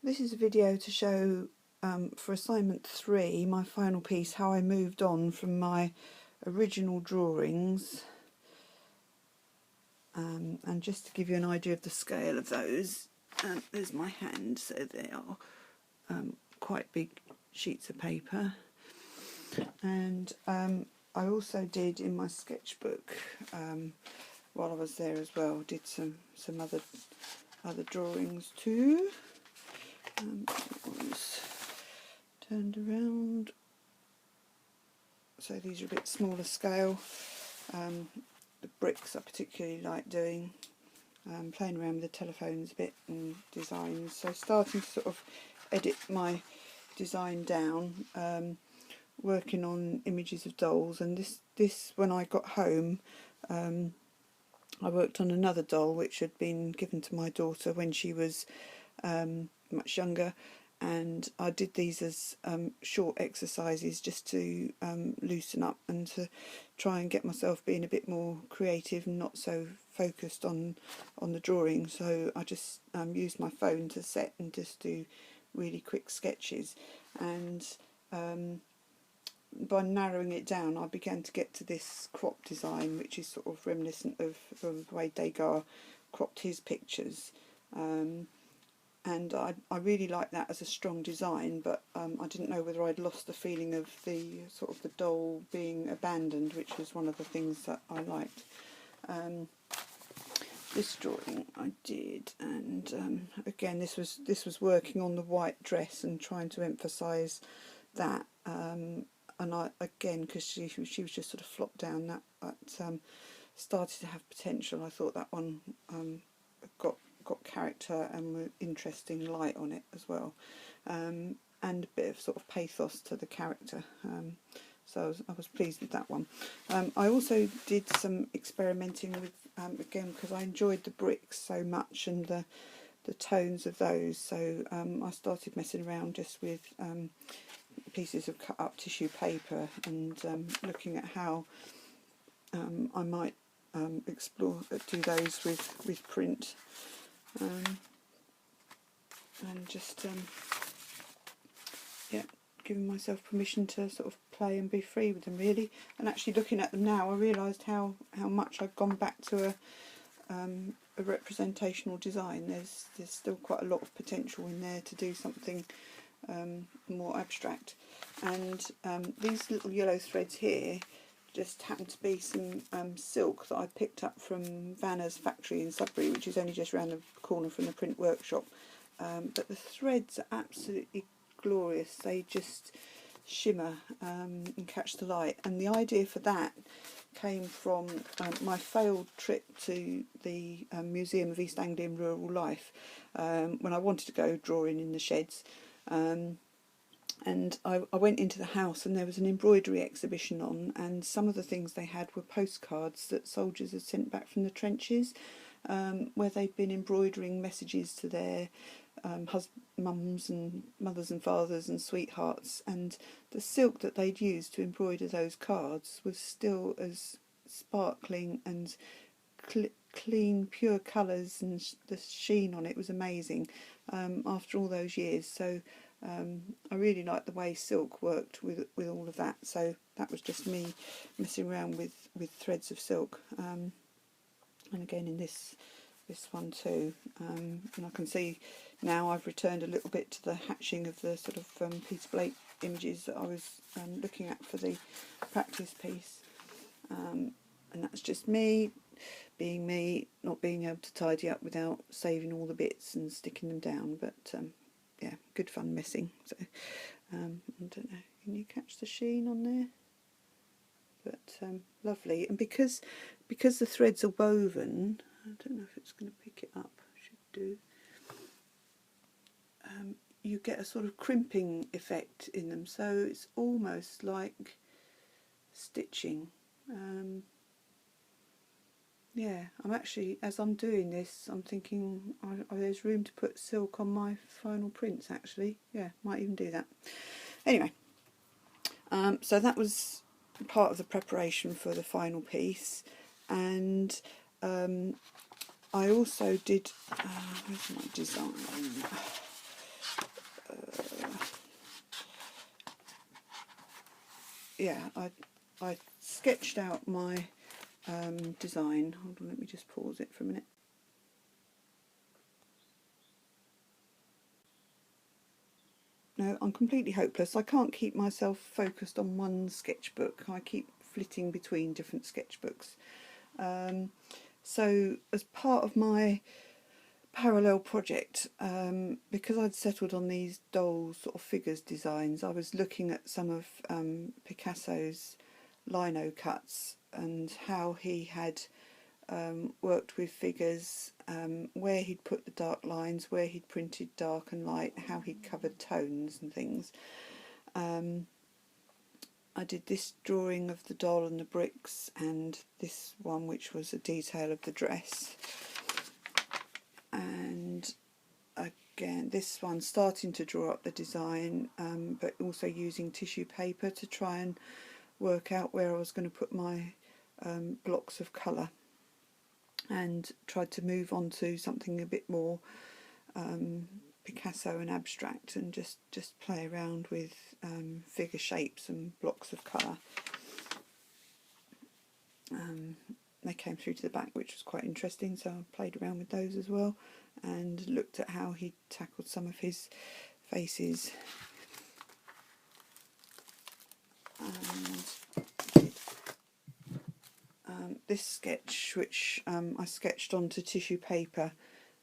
This is a video to show for assignment 3, my final piece, how I moved on from my original drawings, and just to give you an idea of the scale of those, there's my hand, so they are quite big sheets of paper. And I also did in my sketchbook, while I was there as well, did some other drawings too. That one's turned around, so these are a bit smaller scale. The bricks I particularly like doing, playing around with the telephones a bit and designs, so starting to sort of edit my design down, working on images of dolls. And this when I got home, I worked on another doll which had been given to my daughter when she was much younger, and I did these as short exercises just to loosen up and to try and get myself being a bit more creative and not so focused on the drawing. So I just used my phone to set and just do really quick sketches, and by narrowing it down I began to get to this crop design, which is sort of reminiscent of the way Degas cropped his pictures. And I really like that as a strong design, but I didn't know whether I'd lost the feeling of the sort of the doll being abandoned, which was one of the things that I liked. This drawing I did, and again this was working on the white dress and trying to emphasise that. And I, again, because she was just sort of flopped down, that started to have potential. I thought that one got character and interesting light on it as well, and a bit of sort of pathos to the character, so I was pleased with that one. I also did some experimenting with, again, because I enjoyed the bricks so much and the tones of those, so I started messing around just with pieces of cut up tissue paper and looking at how I might do those with print. And just yeah, giving myself permission to sort of play and be free with them, really. And actually looking at them now, I realised how much I've gone back to a representational design. There's still quite a lot of potential in there to do something more abstract. And these little yellow threads here just happened to be some silk that I picked up from Vanna's factory in Sudbury, which is only just around the corner from the print workshop. But the threads are absolutely glorious. They just shimmer and catch the light. And the idea for that came from my failed trip to the Museum of East Anglian Rural Life, when I wanted to go drawing in the sheds. And I went into the house and there was an embroidery exhibition on, and some of the things they had were postcards that soldiers had sent back from the trenches, where they'd been embroidering messages to their mums and mothers and fathers and sweethearts, and the silk that they'd used to embroider those cards was still as sparkling and clean, pure colours, and the sheen on it was amazing after all those years. So I really liked the way silk worked with all of that, so that was just me messing around with threads of silk, and again in this one too, and I can see now I've returned a little bit to the hatching of the sort of Peter Blake images that I was looking at for the practice piece, and that's just me being me, not being able to tidy up without saving all the bits and sticking them down, but yeah, good fun messing. So I don't know, can you catch the sheen on there? But lovely. And because the threads are woven, I don't know if it's going to pick it up, should do, you get a sort of crimping effect in them, so it's almost like stitching. Yeah, I'm actually, as I'm doing this, I'm thinking there's room to put silk on my final prints, actually. Yeah, might even do that. Anyway, so that was part of the preparation for the final piece. And I also did, where's my design? yeah, I sketched out my design. Hold on, let me just pause it for a minute. No, I'm completely hopeless. I can't keep myself focused on one sketchbook. I keep flitting between different sketchbooks. So as part of my parallel project, because I'd settled on these doll sort of figures designs, I was looking at some of Picasso's lino cuts and how he had worked with figures, where he'd put the dark lines, where he'd printed dark and light, how he'd covered tones and things. I did this drawing of the doll and the bricks, and this one which was a detail of the dress. And again, this one starting to draw up the design, but also using tissue paper to try and work out where I was going to put my blocks of colour, and tried to move on to something a bit more Picasso and abstract, and just play around with figure shapes and blocks of colour. They came through to the back, which was quite interesting, so I played around with those as well and looked at how he tackled some of his faces. And this sketch, which I sketched onto tissue paper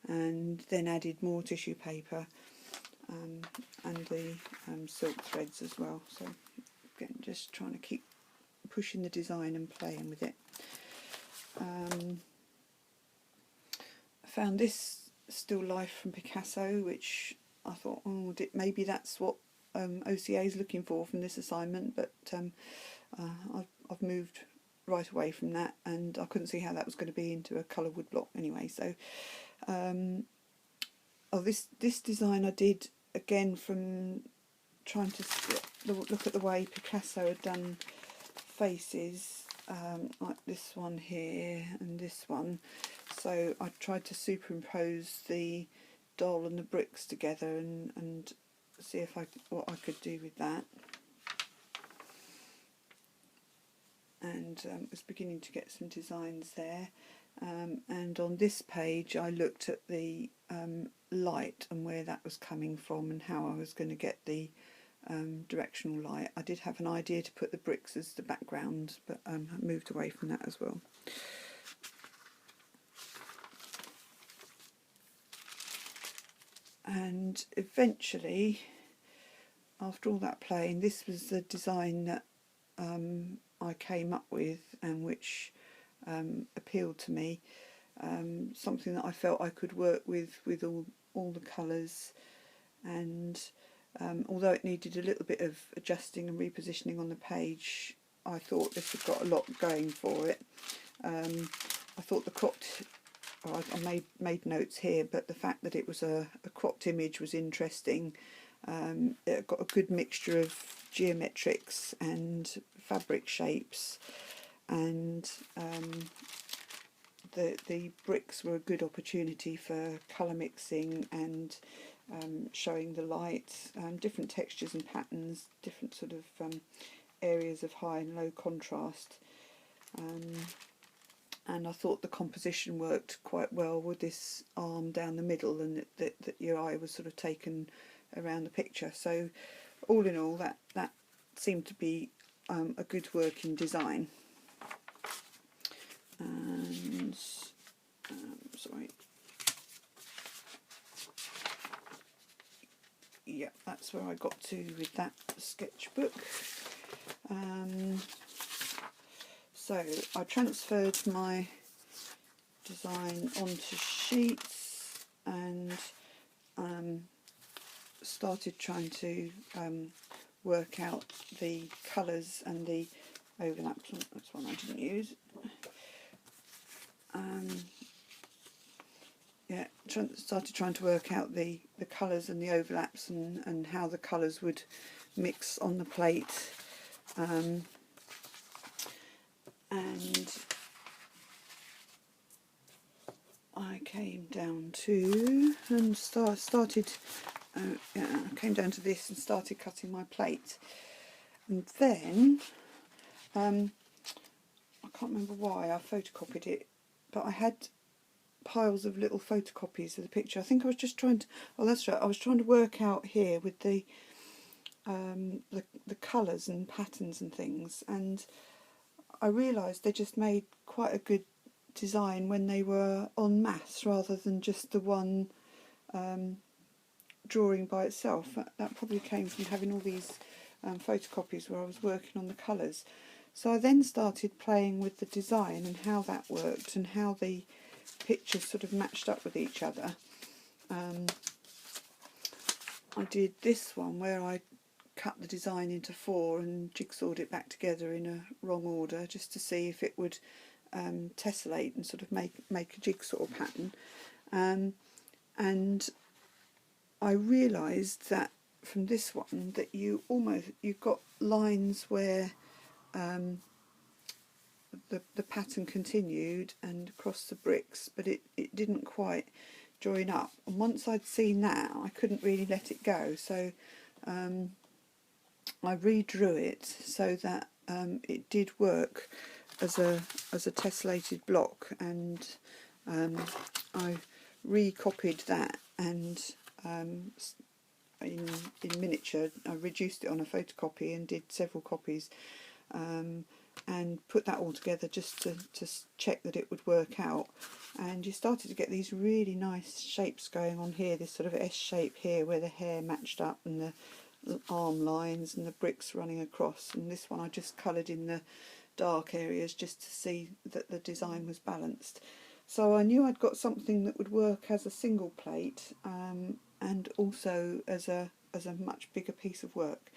and then added more tissue paper and the silk threads as well. So again, just trying to keep pushing the design and playing with it. I found this still life from Picasso, which I thought, oh, maybe that's what OCA is looking for from this assignment, but I've moved right away from that, and I couldn't see how that was going to be into a colour wood block anyway. So this design I did again from trying to look at the way Picasso had done faces, like this one here and this one. So I tried to superimpose the doll and the bricks together and see what I could do with that. And was beginning to get some designs there. And on this page I looked at the light and where that was coming from and how I was going to get the directional light. I did have an idea to put the bricks as the background, but I moved away from that as well. And eventually, after all that playing, this was the design that I came up with and which appealed to me. Something that I felt I could work with all the colours, and although it needed a little bit of adjusting and repositioning on the page, I thought this had got a lot going for it. I thought the cropped, I made notes here, but the fact that it was a cropped image was interesting. It got a good mixture of geometrics and fabric shapes, and the bricks were a good opportunity for colour mixing and showing the light, different textures and patterns, different sort of areas of high and low contrast. And I thought the composition worked quite well with this arm down the middle, and that your eye was sort of taken around the picture. So all in all, that seemed to be a good working design. And sorry, yeah, that's where I got to with that sketchbook. So I transferred my design onto sheets and started trying to work out the colours and the overlaps. That's one I didn't use. Yeah, started trying to work out the colours and the overlaps and how the colours would mix on the plate. And I came down to and came down to this and started cutting my plate, and then I can't remember why I photocopied it, but I had piles of little photocopies of the picture. I think I was just trying to, oh that's right, I was trying to work out here with the colours and patterns and things, and I realised they just made quite a good design when they were en masse rather than just the one drawing by itself. That probably came from having all these photocopies where I was working on the colours. So I then started playing with the design and how that worked and how the pictures sort of matched up with each other. I did this one where I cut the design into 4 and jigsawed it back together in a wrong order just to see if it would tessellate and sort of make a jigsaw pattern. And I realised that from this one that you've got lines where the pattern continued and across the bricks, but it didn't quite join up. And once I'd seen that, I couldn't really let it go. So I redrew it so that it did work as a tessellated block, and I recopied that, and in miniature I reduced it on a photocopy and did several copies, and put that all together just to check that it would work out. And you started to get these really nice shapes going on here, this sort of S shape here where the hair matched up and the arm lines and the bricks running across. And this one I just coloured in the dark areas just to see that the design was balanced. So I knew I'd got something that would work as a single plate and also as a much bigger piece of work.